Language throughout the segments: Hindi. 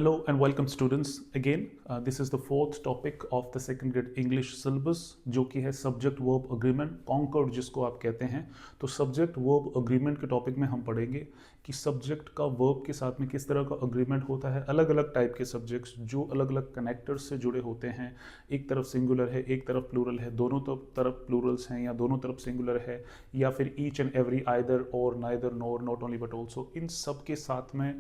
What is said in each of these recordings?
Hello and welcome students again. This is the fourth topic of the second grade English syllabus जो कि है सब्जेक्ट वर्ब अग्रीमेंट कॉन्कर्ड जिसको आप कहते हैं। तो सब्जेक्ट वर्ब अग्रीमेंट के टॉपिक में हम पढ़ेंगे कि सब्जेक्ट का वर्ब के साथ में किस तरह का अग्रीमेंट होता है। अलग अलग टाइप के सब्जेक्ट्स जो अलग अलग कनेक्टर्स से जुड़े होते हैं, एक तरफ सिंगुलर है एक तरफ प्लूरल है, दोनों तरफ प्लूरल्स हैं या दोनों तरफ सिंगुलर है, या फिर ईच एंड एवरी आइदर और neither nor not only but also, इन सब के साथ में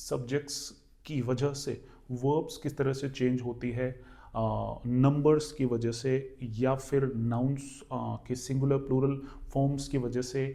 सब्जेक्ट्स की वजह से वर्ब्स किस तरह से चेंज होती है, नंबर्स की वजह से या फिर नाउन्स के सिंगुलर प्लूरल फॉर्म्स की वजह से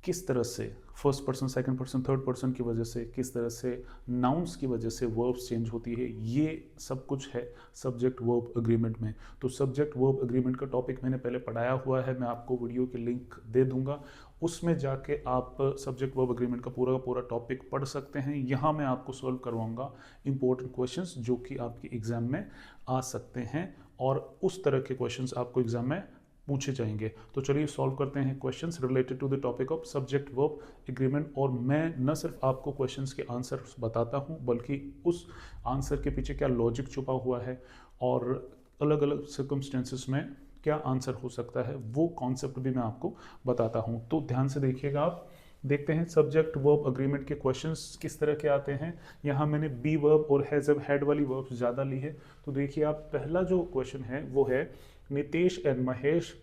किस तरह से, first person second person third person की वजह से किस तरह से, नाउन्स की वजह से वर्ब्स चेंज होती है, ये सब कुछ है सब्जेक्ट वर्ब अग्रीमेंट में। तो सब्जेक्ट वर्ब अग्रीमेंट का टॉपिक मैंने पहले पढ़ाया हुआ है, मैं आपको वीडियो की लिंक दे दूंगा, उसमें जाके आप सब्जेक्ट वर्ब अग्रीमेंट का पूरा टॉपिक पढ़ सकते हैं। यहाँ मैं आपको सॉल्व करवाऊंगा इंपॉर्टेंट क्वेश्चंस जो कि आपके एग्जाम में आ सकते हैं और उस तरह के क्वेश्चंस आपको एग्जाम में पूछे जाएंगे। तो चलिए सॉल्व करते हैं questions related to the topic of subject verb agreement. और मैं न सिर्फ आपको क्वेश्चंस के आंसर बताता हूं बल्कि उस आंसर के पीछे क्या लॉजिक छुपा हुआ है और अलग अलग सर्कमस्टेंसेस में क्या आंसर हो सकता है, वो कॉन्सेप्ट भी मैं आपको बताता हूं। तो ध्यान से देखिएगा आप। देखते हैं सब्जेक्ट वर्ब अग्रीमेंट के क्वेश्चंस किस तरह के आते हैं। यहाँ मैंने बी वर्ब और हैड वाली वर्ब्स ज़्यादा ली है। तो देखिए आप, पहला जो क्वेश्चन है वो है Nitesh and Mahesh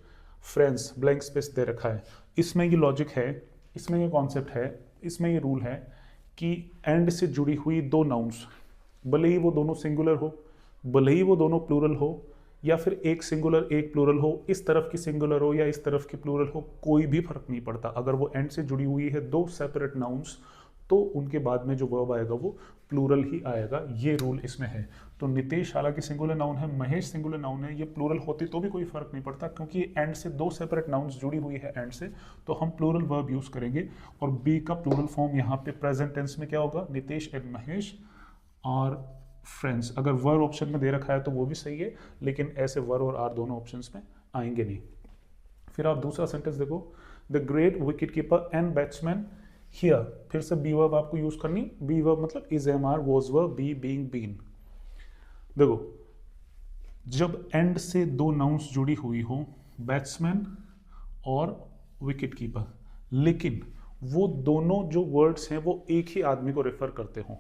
friends, blank space दे रखा है। इसमें ये लॉजिक है, इसमें ये कॉन्सेप्ट है, इसमें ये रूल है कि एंड से जुड़ी हुई दो नाउन्स, भले ही वो दोनों सिंगुलर हो, भले ही वो दोनों प्लूरल हो, या फिर एक सिंगुलर एक प्लूरल हो, इस तरफ की सिंगुलर हो या इस तरफ की प्लूरल हो, कोई भी फर्क नहीं पड़ता। अगर वो एंड से जुड़ी हुई है दो सेपरेट नाउन्स तो उनके बाद में जो वर्ब आएगा वो प्लूरल ही आएगा, ये रूल इसमें है। तो नितेश हालांकि सिंगुलर नाउन है, महेश सिंगुलर नाउन है, ये प्लूरल होती तो भी कोई फर्क नहीं पड़ता क्योंकि एंड से दो सेपरेट नाउन्स जुड़ी हुई है एंड से, तो हम प्लूरल वर्ब यूज करेंगे। और बी का प्लूरल फॉर्म यहाँ पे प्रेजेंट टेंस में क्या होगा, नितेश एंड महेश और फ्रेंड्स। अगर वर ऑप्शन में दे रखा है तो वो भी सही है, लेकिन ऐसे वर और आर दोनों ऑप्शंस में आएंगे नहीं। फिर आप दूसरा सेंटेंस देखो, the great wicket keeper and batsman here, फिर से बी वर्ब आपको यूज करनी। बी वर्ब मतलब is, am are, was verb, be, being, been. देखो जब एंड से दो नाउन्स जुड़ी हुई हो, बैट्समैन और विकेट कीपर, लेकिन वो दोनों जो वर्ड्स हैं वो एक ही आदमी को रेफर करते हो,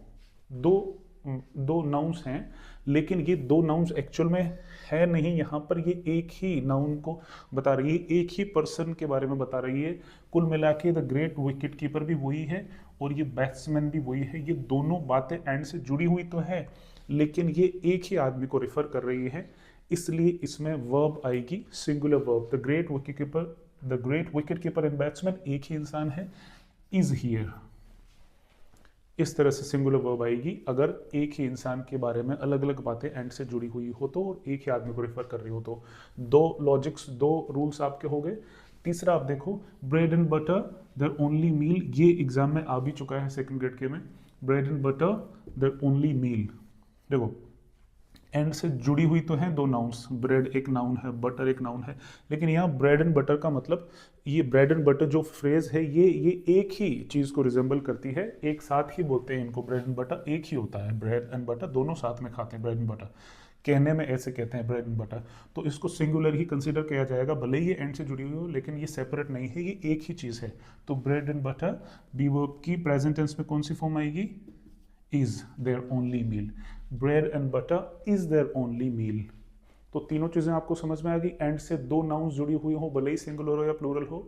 दो नाउन्स हैं लेकिन ये दो नाउन्स एक्चुअल में है नहीं, यहाँ पर ये एक ही नाउन को बता रही है, एक ही पर्सन के बारे में बता रही है। कुल मिला के द ग्रेट विकेट कीपर भी वही है और ये बैट्समैन भी वही है। ये दोनों बातें एंड से जुड़ी हुई तो है लेकिन ये एक ही आदमी को रेफर कर रही है, इसलिए इसमें वर्ब आएगी singular verb. The great wicket keeper and batsman एक ही इंसान है, इज हियर। इस तरह से सिंगुलर वर्ब आएगी अगर एक ही इंसान के बारे में अलग अलग बातें एंड से जुड़ी हुई हो तो और एक ही आदमी को रेफर कर रही हो तो। दो लॉजिक्स, दो रूल्स आपके हो गए। तीसरा आप देखो, bread and butter their only meal, ये एग्जाम में आ भी चुका है सेकंड ग्रेड के में। Bread and butter their only meal, देखो एंड से जुड़ी हुई तो है दो नाउन्स, ब्रेड एक नाउन है, बटर एक नाउन है, लेकिन यहाँ ब्रेड एंड बटर का मतलब, ये ब्रेड एंड बटर जो फ्रेज है ये एक ही चीज को रिजेंबल करती है, एक साथ ही बोलते हैं इनको, ब्रेड एंड बटर एक ही होता है, ब्रेड एंड बटर दोनों साथ में खाते हैं, ब्रेड एंड बटर कहने में ऐसे कहते हैं ब्रेड एंड बटर, तो इसको सिंगुलर ही कंसीडर किया जाएगा, भले ही ये एंड से जुड़ी हुई हो लेकिन ये सेपरेट नहीं है, ये एक ही चीज है। तो bread and butter be verb की प्रेजेंट टेंस में कौन सी फॉर्म आएगी, is their only meal. Bread and butter is their only meal. तो तीनों चीजें आपको समझ में आ गई। एंड से दो नाउन्स जुड़ी हुई हो, भले ही सिंगुलर हो या प्लूरल हो,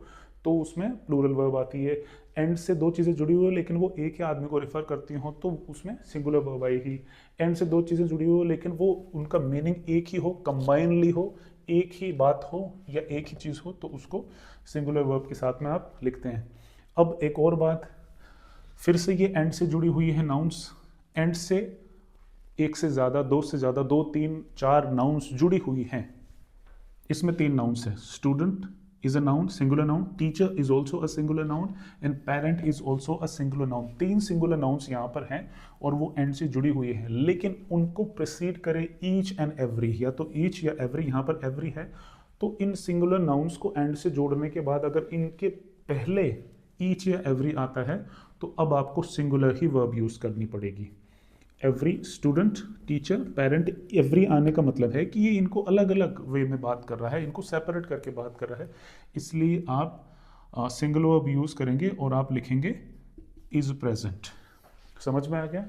तो उसमें प्लूरल वर्ब आती है। एंड से दो चीजें जुड़ी हुई हो लेकिन वो एक ही आदमी को रेफर करती हो तो उसमें सिंगुलर वर्ब आएगी। एंड से दो चीजें जुड़ी हुई हो लेकिन वो उनका मीनिंग एक ही हो, कंबाइनली हो, एक ही बात हो या एक ही चीज हो, तो उसको सिंगुलर वर्ब के साथ में आप लिखते हैं। अब एक और बात, फिर से ये एंड से जुड़ी हुई है नाउन्स, एंड से एक से ज्यादा, दो से ज्यादा, दो तीन चार नाउन्स जुड़ी हुई हैं। इसमें तीन नाउन्स है, student is a noun, singular noun, teacher is also a singular noun and parent is also a singular noun. तीन सिंगुलर नाउन्स यहाँ पर हैं और वो एंड से जुड़ी हुई है, लेकिन उनको प्रीसीड करे ईच एंड एवरी, या तो ईच या एवरी, यहाँ पर एवरी है। तो इन सिंगुलर नाउन्स को एंड से जोड़ने के बाद अगर इनके पहले ईच या एवरी आता है तो अब आपको सिंगुलर ही वर्ब यूज करनी पड़ेगी। Every student, teacher, parent. Every आने का मतलब है कि ये इनको अलग अलग वे में बात कर रहा है, इनको सेपरेट करके बात कर रहा है, इसलिए आप सिंगल वर्ब यूज़ करेंगे और आप लिखेंगे इज़ प्रेजेंट। समझ में आ गया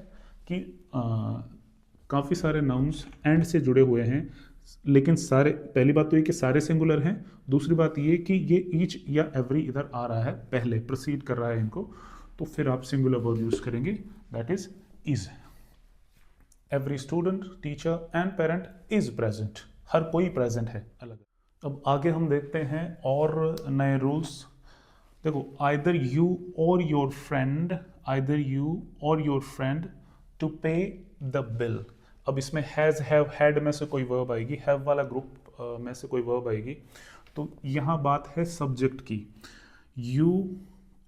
कि काफ़ी सारे नाउन्स एंड से जुड़े हुए हैं, लेकिन सारे, पहली बात तो ये कि सारे सिंगुलर हैं, दूसरी बात ये कि ये ईच या एवरी इधर आ रहा है, पहले प्रोसीड कर रहा है इनको, तो फिर आप सिंगुलर वर्ब यूज़ करेंगे, that is. Every student, teacher and parent is present, हर कोई प्रेजेंट है अलग। अब आगे हम देखते हैं और नए रूल्स। देखो, आइदर यू और योर फ्रेंड, आइदर यू और योर फ्रेंड टू पे द बिल। अब इसमें हैज़, हैव, हैड में से कोई वर्ब आएगी, हैव वाला ग्रुप में से कोई वर्ब आएगी, तो यहाँ बात है सब्जेक्ट की। यू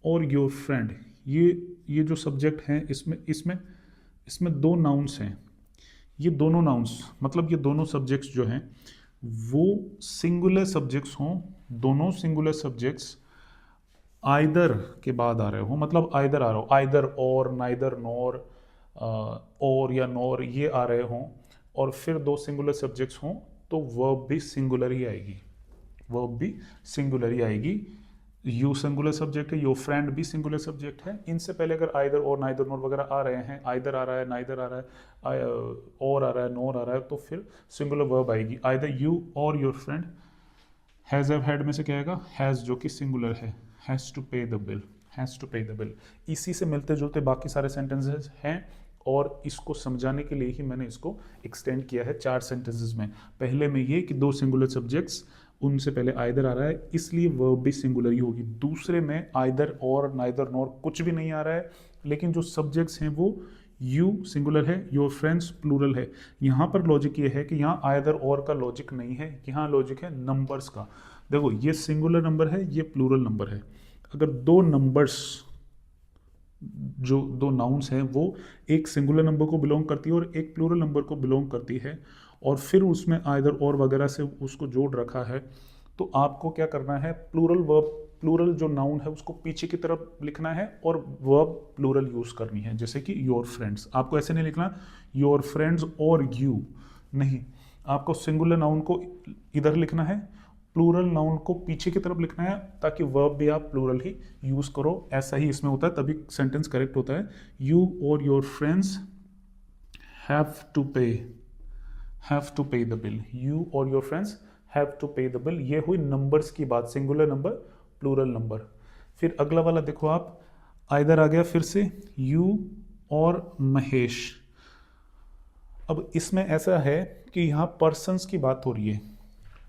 और योर फ्रेंड, ये जो सब्जेक्ट हैं, इसमें इसमें इसमें दो नाउन्स हैं, ये दोनों नाउन्स मतलब ये दोनों सब्जेक्ट्स जो हैं वो सिंगुलर सब्जेक्ट्स हों, दोनों सिंगुलर सब्जेक्ट्स आइदर के बाद आ रहे हो, मतलब आइदर आ रहा हो, आइदर और, नाइदर, नॉर, और या नॉर ये आ रहे हों, और फिर दो सिंगुलर सब्जेक्ट्स हों, तो वर्ब भी सिंगुलर ही आएगी, वर्ब भी सिंगुलर ही आएगी। यू सिंगुलर सब्जेक्ट है, योर फ्रेंड भी सिंगुलर सब्जेक्ट है। इनसे पहले अगर आइदर और, नाइदर, नॉर वगैरह आ रहे हैं, आइदर आ रहा है, नाइदर आ रहा है, और आ रहा है, नॉर आ रहा है, तो फिर सिंगुलर वर्ब आएगी, आइदर यू और your friend. Has, have, had में से क्या आएगा, हैज़ जो कि सिंगुलर है, हैज़ टू पे द बिल, हैज़ टू पे द बिल। इसी से मिलते जुलते बाकी सारे सेंटेंसेस हैं, और इसको समझाने के लिए ही मैंने इसको एक्सटेंड किया है 4 सेंटेंसेस में। पहले में ये कि दो सिंगुलर सब्जेक्ट्स, उनसे पहले आइदर आ रहा है, इसलिए वर्ब भी सिंगुलर ही होगी। दूसरे में आइदर और, नाइदर, नॉर कुछ भी नहीं आ रहा है, लेकिन जो सब्जेक्ट्स हैं वो यू सिंगुलर है, योर फ्रेंड्स प्लूरल है। यहाँ पर लॉजिक ये है कि यहाँ आइदर और का लॉजिक नहीं है, यहाँ लॉजिक है नंबर्स का। देखो, ये सिंगुलर नंबर है, ये प्लूरल नंबर है। अगर दो नंबर्स, जो दो नाउन्स हैं वो एक सिंगुलर नंबर को बिलोंग करती है और एक प्लूरल नंबर को बिलोंग करती है, और फिर उसमें आइदर और वगैरह से उसको जोड़ रखा है, तो आपको क्या करना है, प्लूरल वर्ब, प्लूरल जो नाउन है उसको पीछे की तरफ लिखना है और वर्ब प्लूरल यूज़ करनी है। जैसे कि योर फ्रेंड्स, आपको ऐसे नहीं लिखना योर फ्रेंड्स और यू, नहीं, आपको सिंगुलर नाउन को इधर लिखना है, प्लूरल नाउन को पीछे की तरफ लिखना है, ताकि वर्ब भी आप प्लूरल ही यूज़ करो। ऐसा ही इसमें होता है, तभी सेंटेंस करेक्ट होता है। यू और योर फ्रेंड्स हैव टू पे द बिल, यू और योर फ्रेंड्स हैव टू पे द बिल। ये हुई नंबर्स की बात, सिंगुलर नंबर, प्लूरल नंबर। फिर अगला वाला देखो आप, आइदर आ गया फिर से, यू और महेश। अब इसमें ऐसा है कि यहाँ पर्सन्स की बात हो रही है।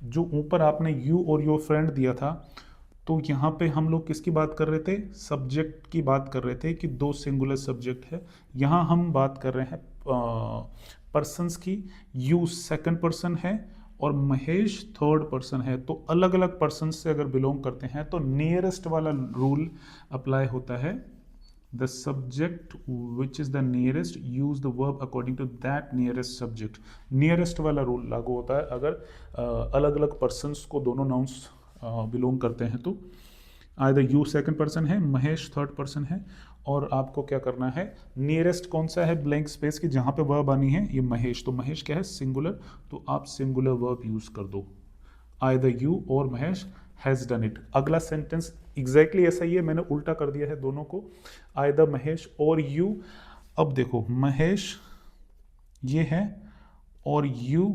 जो ऊपर आपने यू और योर फ्रेंड दिया था, तो यहाँ पे हम लोग किसकी बात कर रहे थे, सब्जेक्ट की बात कर रहे थे कि दो सिंगुलर सब्जेक्ट है। यहाँ हम बात कर रहे हैं पर्सन्स की। यू सेकंड पर्सन है और महेश थर्ड पर्सन है, तो अलग अलग पर्सन से अगर बिलोंग करते हैं तो नियरेस्ट वाला रूल अप्लाई होता है। The subject which is the nearest, use the verb according to that nearest subject. nearest वाला रूल लागू होता है अगर अलग अलग पर्सन्स को दोनों नाउन्स बिलोंग करते हैं। तो आइदर यू सेकंड पर्सन है, महेश थर्ड पर्सन है, और आपको क्या करना है, नियरेस्ट कौन सा है ब्लैंक स्पेस की जहाँ पे वर्ब आनी है, ये महेश, तो महेश क्या है, सिंगुलर, तो आप सिंगुलर वर्ब यूज कर दो, आइदर यू और महेश हैज़ डन इट। अगला सेंटेंस एग्जैक्टली ऐसा ही है, मैंने उल्टा कर दिया है दोनों को, आइदर महेश और यू। अब देखो, महेश ये है और यू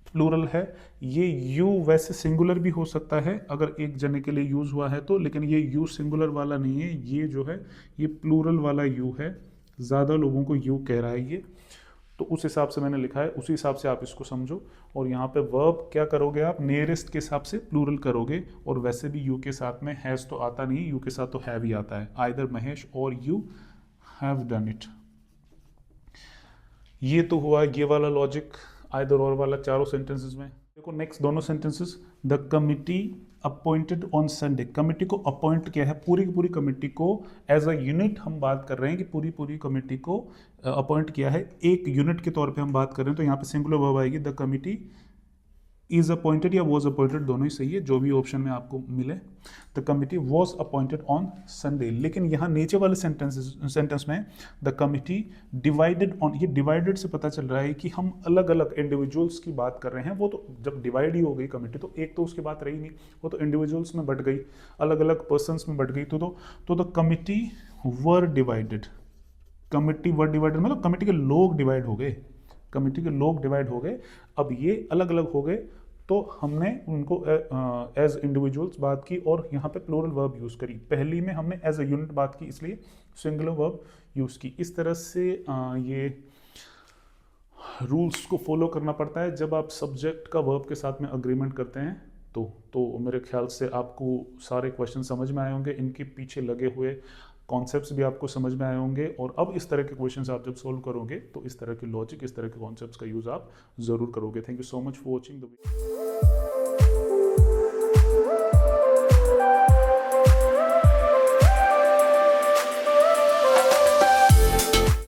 प्लूरल है। ये यू वैसे सिंगुलर भी हो सकता है अगर एक जने के लिए यूज हुआ है तो, लेकिन ये यू सिंगुलर वाला नहीं है, ये जो है ये प्लूरल वाला यू है, ज़्यादा लोगों को यू कह रहा है ये, तो उस हिसाब से मैंने लिखा है, उसी हिसाब से आप इसको समझो। और यहाँ पे वर्ब क्या करोगे आप, नियरेस्ट के हिसाब से प्लूरल करोगे, और वैसे भी यू के साथ में हैज़ तो आता नहीं, यू के साथ तो हैव ही आता है। आइदर महेश और यू हैव डन इट। ये तो हुआ ये वाला लॉजिक, आइदर और वाला चारों सेंटेंसेस में। देखो नेक्स्ट दोनों sentences, the committee appointed on Sunday. Committee को अपॉइंट किया है, पूरी की पूरी कमिटी को एज अ यूनिट हम बात कर रहे हैं कि पूरी पूरी कमिटी को अपॉइंट किया है, एक यूनिट के तौर पे हम बात कर रहे हैं, तो यहाँ पे सिंगुलर वर्ब आएगी, द कमिटी इज अपॉइंटेड या वॉज अपॉइंटेड दोनों ही सही है, जो भी ऑप्शन में आपको मिले। The committee was appointed on Sunday, लेकिन यहाँ नीचे वाले सेंटेंस में द कमिटी डिवाइडेड ऑन, ये डिवाइडेड से पता चल रहा है कि हम अलग अलग इंडिविजुअल्स की बात कर रहे हैं। वो तो जब डिवाइड ही हो गई कमिटी तो एक तो उसकी बात रही नहीं, वो तो इंडिविजुअल्स में बट गई, अलग अलग पर्सनस में बट गई। तो the committee were divided, committee were divided मतलब कमिटी के लोग डिवाइड हो गए, कमिटी के लोग डिवाइड हो गए। अब ये अलग अलग हो गए तो हमने उनको एज इंडिविजुअल्स बात की और यहाँ पे प्लूरल वर्ब यूज़ करी। पहली में हमने एज अ यूनिट बात की इसलिए सिंगुलर वर्ब यूज़ की। इस तरह से ये रूल्स को फॉलो करना पड़ता है जब आप सब्जेक्ट का वर्ब के साथ में अग्रीमेंट करते हैं। तो मेरे ख्याल से आपको सारे क्वेश्चन समझ में आए होंगे, इनके पीछे लगे हुए कॉन्सेप्ट्स भी आपको समझ में आए होंगे। और अब इस तरह के क्वेश्चंस आप जब सोल्व करोगे तो इस तरह के लॉजिक, इस तरह के कॉन्सेप्ट्स का यूज़ आप ज़रूर करोगे। Thank you so much for watching the video.